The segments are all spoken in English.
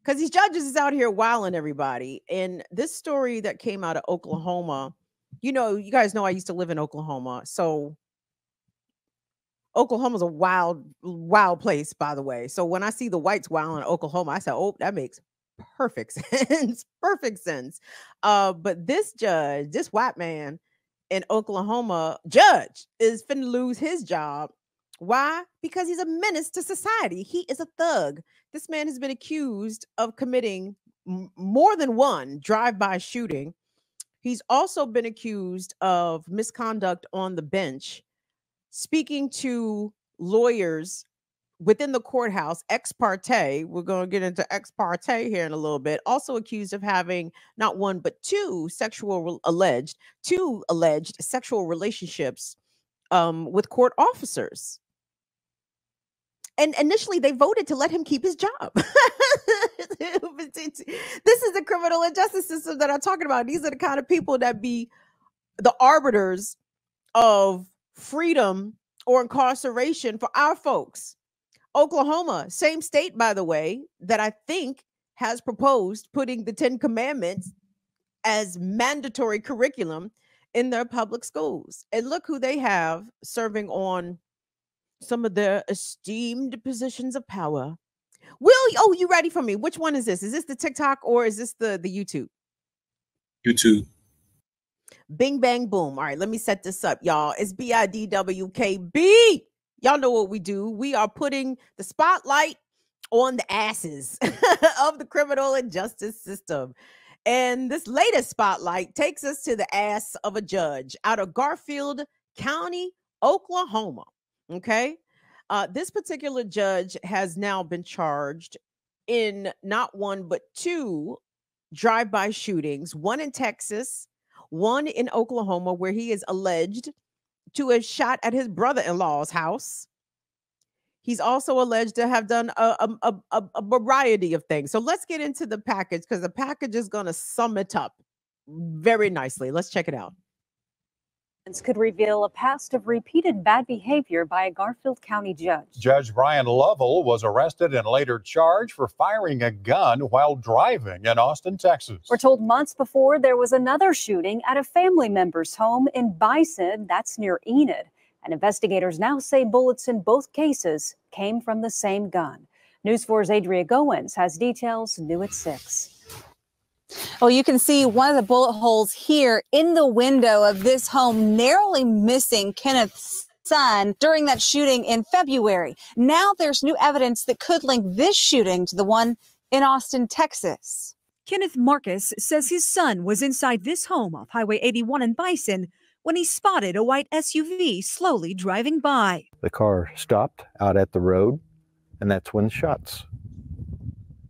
because these judges is out here wilding everybody. And this story that came out of Oklahoma, you guys know I used to live in Oklahoma. So Oklahoma's a wild, wild place, by the way. So when I see the whites wilding in Oklahoma, I say, oh, that makes perfect sense. Perfect sense. But this judge, this white man in Oklahoma, judge, is finna lose his job. Why? Because he's a menace to society. He is a thug. This man has been accused of committing more than one drive-by shooting. He's also been accused of misconduct on the bench, speaking to lawyers within the courthouse, ex parte. We're going to get into ex parte here in a little bit. Also accused of having not one but two alleged sexual relationships with court officers. And initially, they voted to let him keep his job. This is the criminal justice system that I'm talking about. These are the kind of people that be the arbiters of freedom or incarceration for our folks. Oklahoma, same state, by the way, that I think has proposed putting the 10 Commandments as mandatory curriculum in their public schools. And look who they have serving on some of their esteemed positions of power. Oh, you ready for me? Which one is this? Is this the TikTok or is this the YouTube? YouTube. Bing, bang, boom. All right, let me set this up, y'all. It's BIDWKB. Y'all know what we do. We are putting the spotlight on the asses of the criminal and justice system. And this latest spotlight takes us to the ass of a judge out of Garfield County, Oklahoma. Okay. This particular judge has now been charged in not one, but two drive-by shootings, one in Texas, one in Oklahoma, where he is alleged to have shot at his brother-in-law's house. He's also alleged to have done a variety of things. So let's get into the package, because the package is going to sum it up very nicely. Let's check it out. Could reveal a past of repeated bad behavior by a Garfield County judge. Judge Brian Lovell was arrested and later charged for firing a gun while driving in Austin, Texas. We're told months before there was another shooting at a family member's home in Bison, that's near Enid. And investigators now say bullets in both cases came from the same gun. News 4's Adria Goins has details new at 6. Well, you can see one of the bullet holes here in the window of this home, narrowly missing Kenneth's son during that shooting in February. Now there's new evidence that could link this shooting to the one in Austin, Texas. Kenneth Marcus says his son was inside this home off Highway 81 in Bison when he spotted a white SUV slowly driving by. The car stopped out at the road, and that's when shots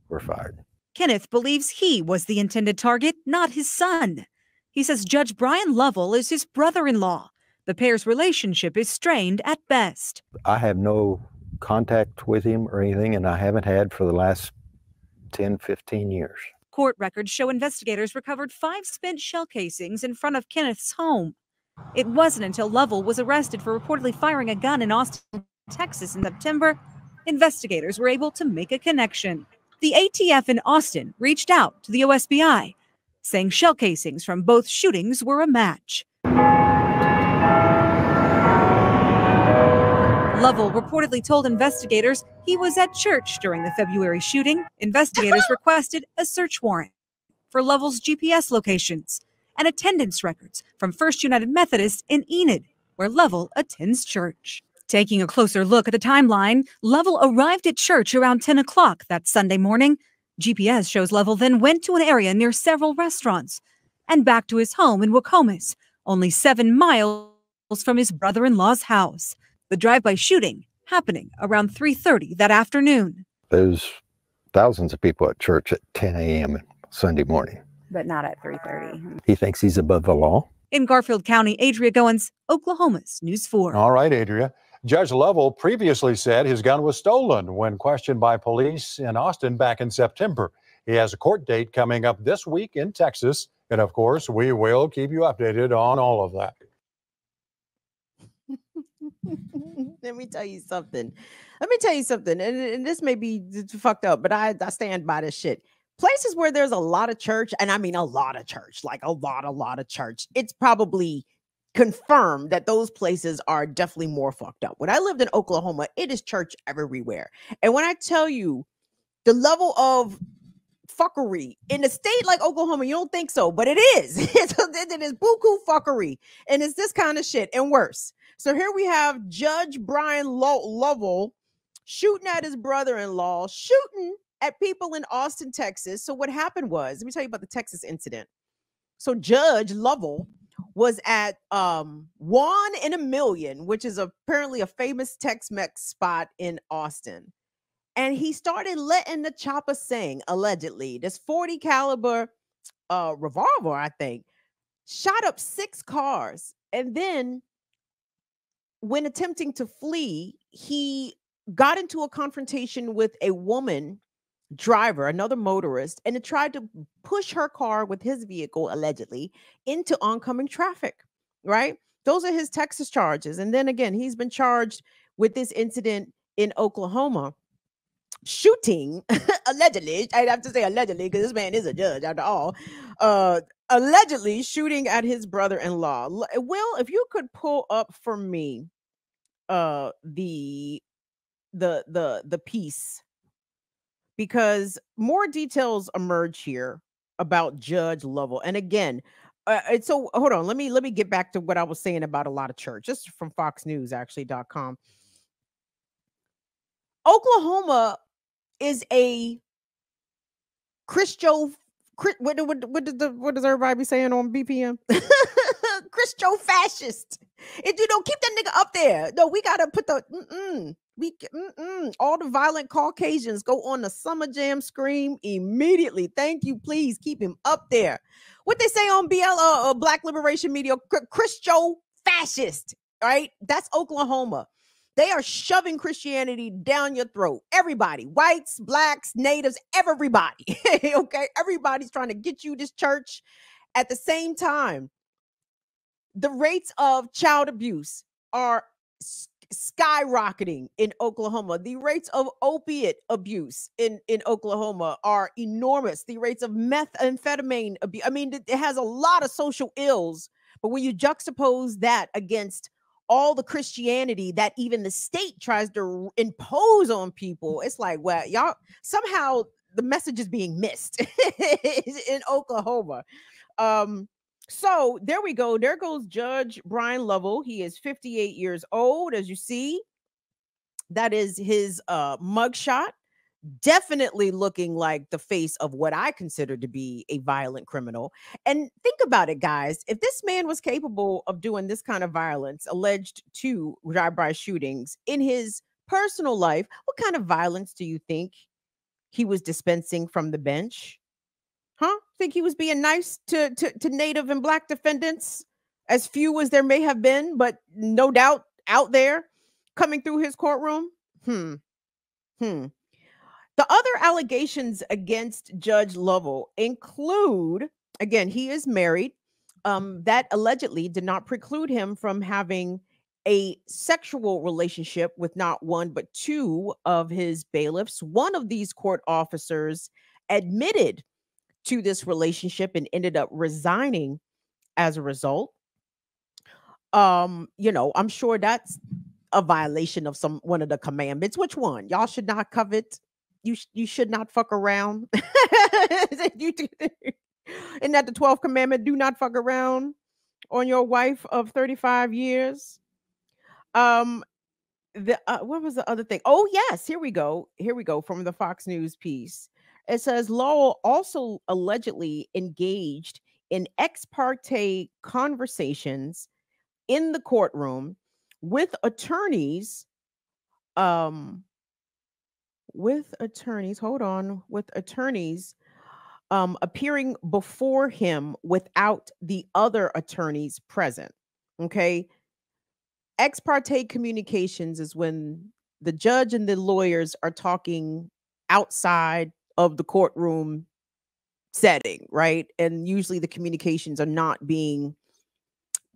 were fired. Kenneth believes he was the intended target, not his son. He says Judge Brian Lovell is his brother-in-law. The pair's relationship is strained at best. I have no contact with him or anything, and I haven't had for the last 10, 15 years. Court records show investigators recovered 5 spent shell casings in front of Kenneth's home. It wasn't until Lovell was arrested for reportedly firing a gun in Austin, Texas in September, investigators were able to make a connection. The ATF in Austin reached out to the OSBI, saying shell casings from both shootings were a match. Lovell reportedly told investigators he was at church during the February shooting. Investigators requested a search warrant for Lovell's GPS locations and attendance records from First United Methodist in Enid, where Lovell attends church. Taking a closer look at the timeline, Lovell arrived at church around 10 o'clock that Sunday morning. GPS shows Lovell then went to an area near several restaurants and back to his home in Wacomas, only 7 miles from his brother-in-law's house. The drive-by shooting happening around 3:30 that afternoon. There's thousands of people at church at 10 a.m. Sunday morning. But not at 3:30. He thinks he's above the law. In Garfield County, Adria Goins, Oklahoma's News 4. All right, Adria. Judge Lovell previously said his gun was stolen when questioned by police in Austin back in September. He has a court date coming up this week in Texas. And of course, we will keep you updated on all of that. Let me tell you something. Let me tell you something. And this may be fucked up, but I stand by this shit. Places where there's a lot of church, and I mean a lot of church, like a lot of church, it's probably confirmed that those places are definitely more fucked up. When I lived in Oklahoma, it is church everywhere. And when I tell you the level of fuckery in a state like Oklahoma, you don't think so, but it is. It is buku fuckery, and it's this kind of shit and worse. So here we have Judge Brian Lovell shooting at his brother-in-law, shooting at people in Austin, Texas. So what happened was, let me tell you about the Texas incident. So Judge Lovell was at One in a Million, which is apparently a famous Tex-Mex spot in Austin. And he started letting the chopper sing, allegedly. This 40 caliber revolver, I think, shot up 6 cars. And then when attempting to flee, he got into a confrontation with a woman driver, another motorist, and it tried to push her car with his vehicle, allegedly, into oncoming traffic, right? Those are his Texas charges. And then again, he's been charged with this incident in Oklahoma. Shooting, allegedly, I have to say allegedly because this man is a judge after all, allegedly shooting at his brother-in-law. Will, if you could pull up for me the piece, because more details emerge here about Judge Lovell. And again, so hold on, let me get back to what I was saying about a lot of church. This is from Fox News, actually.com. Oklahoma is a what does everybody be saying on BPM? Christo fascist. If you don't keep that nigga up there. No, we gotta put the all the violent Caucasians go on the Summer Jam scream immediately. Thank you, please keep him up there. What they say on BL Black Liberation Media, Christo fascist. Right? That's Oklahoma. They are shoving Christianity down your throat. Everybody, whites, blacks, natives, everybody. Okay, everybody's trying to get you this church. At the same time, the rates of child abuse are skyrocketing in Oklahoma. The rates of opiate abuse in Oklahoma are enormous. The rates of methamphetamine abuse. I mean, it has a lot of social ills. But when you juxtapose that against all the Christianity that even the state tries to impose on people, it's like, well, y'all, somehow the message is being missed in Oklahoma. So there we go. There goes Judge Brian Lovell. He is 58 years old, as you see. That is his mugshot. Definitely looking like the face of what I consider to be a violent criminal. And think about it, guys. If this man was capable of doing this kind of violence, alleged to drive-by shootings in his personal life, what kind of violence do you think he was dispensing from the bench? Huh? Think he was being nice to Native and Black defendants, as few as there may have been, but no doubt out there coming through his courtroom? The other allegations against Judge Lovell include, again, he is married, that allegedly did not preclude him from having a sexual relationship with not one, but 2 of his bailiffs. One of these court officers admitted to this relationship and ended up resigning as a result. You know, I'm sure that's a violation of one of the commandments. Which one? Y'all should not covet. You should not fuck around. Isn't that the 12th commandment? Do not fuck around on your wife of 35 years. What was the other thing? Oh, yes, here we go. Here we go from the Fox News piece. It says Lowell also allegedly engaged in ex parte conversations in the courtroom with attorneys, appearing before him without the other attorneys present. Okay. Ex parte communications is when the judge and the lawyers are talking outside of the courtroom setting, right? And usually the communications are not being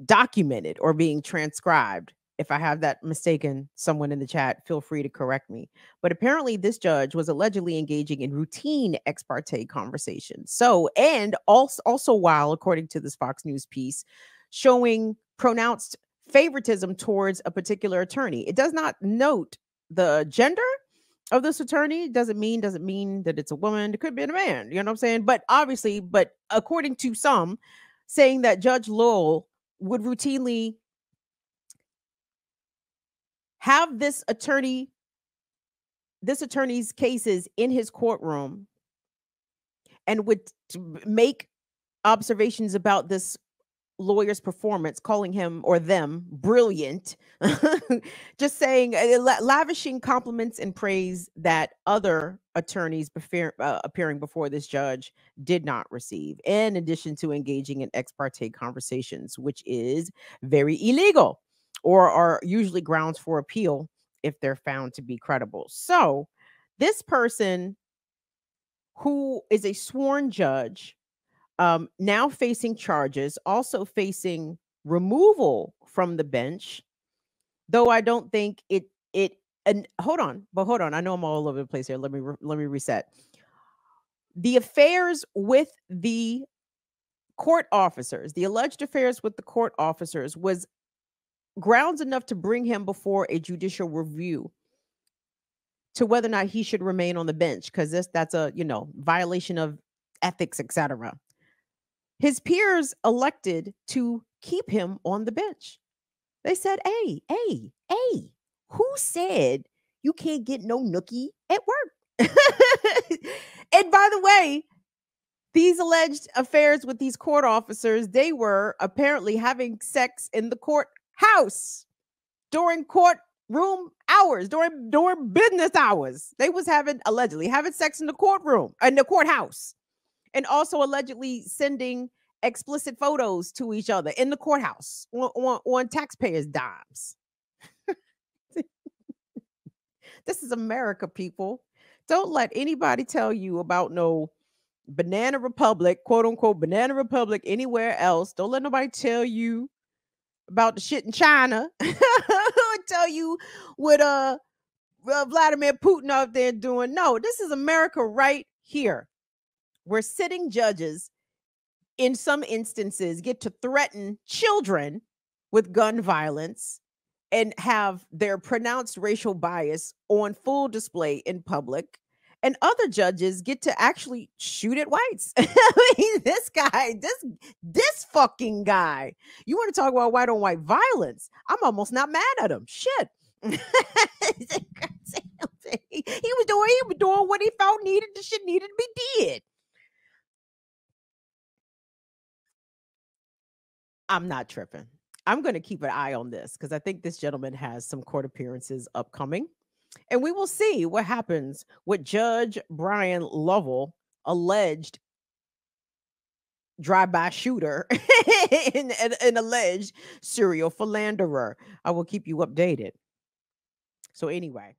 documented or being transcribed. If I have that mistaken, someone in the chat, feel free to correct me. But apparently, this judge was allegedly engaging in routine ex parte conversations. So, and also while, according to this Fox News piece, showing pronounced favoritism towards a particular attorney. It does not note the gender of this attorney. Doesn't mean that it's a woman. It could be a man. You know what I'm saying? But obviously, but according to some, saying that Judge Lovell would routinely have this attorney's cases in his courtroom and would make observations about this lawyer's performance, calling him or them brilliant, just saying, lavishing compliments and praise that other attorneys appearing before this judge did not receive, in addition to engaging in ex parte conversations, which is very illegal, or are usually grounds for appeal if they're found to be credible. So this person, who is a sworn judge, now facing charges, also facing removal from the bench, though I don't think and hold on, I know I'm all over the place here. Let me reset. The affairs with the court officers, the alleged affairs with the court officers, was grounds enough to bring him before a judicial review to whether or not he should remain on the bench, because that's a violation of ethics, etc. His peers elected to keep him on the bench. They said, hey, who said you can't get no nookie at work? And by the way, these alleged affairs with these court officers, they were apparently having sex in the courthouse during courtroom hours, during business hours. They was allegedly having sex in the courtroom, in the courthouse, and also allegedly sending explicit photos to each other in the courthouse on taxpayers' dimes. This is America, people. Don't let anybody tell you about no banana republic, quote unquote banana republic, anywhere else. Don't let nobody tell you about the shit in China. Tell you what Vladimir Putin out there doing. No, this is America right here, where sitting judges in some instances get to threaten children with gun violence and have their pronounced racial bias on full display in public. And other judges get to actually shoot at whites. I mean, this fucking guy. You want to talk about white on white violence? I'm almost not mad at him. Shit. He was doing what he felt needed to be did. I'm not tripping. I'm going to keep an eye on this because I think this gentleman has some court appearances upcoming. And we will see what happens with Judge Brian Lovell, alleged drive-by shooter and an alleged serial philanderer. I will keep you updated. So anyway.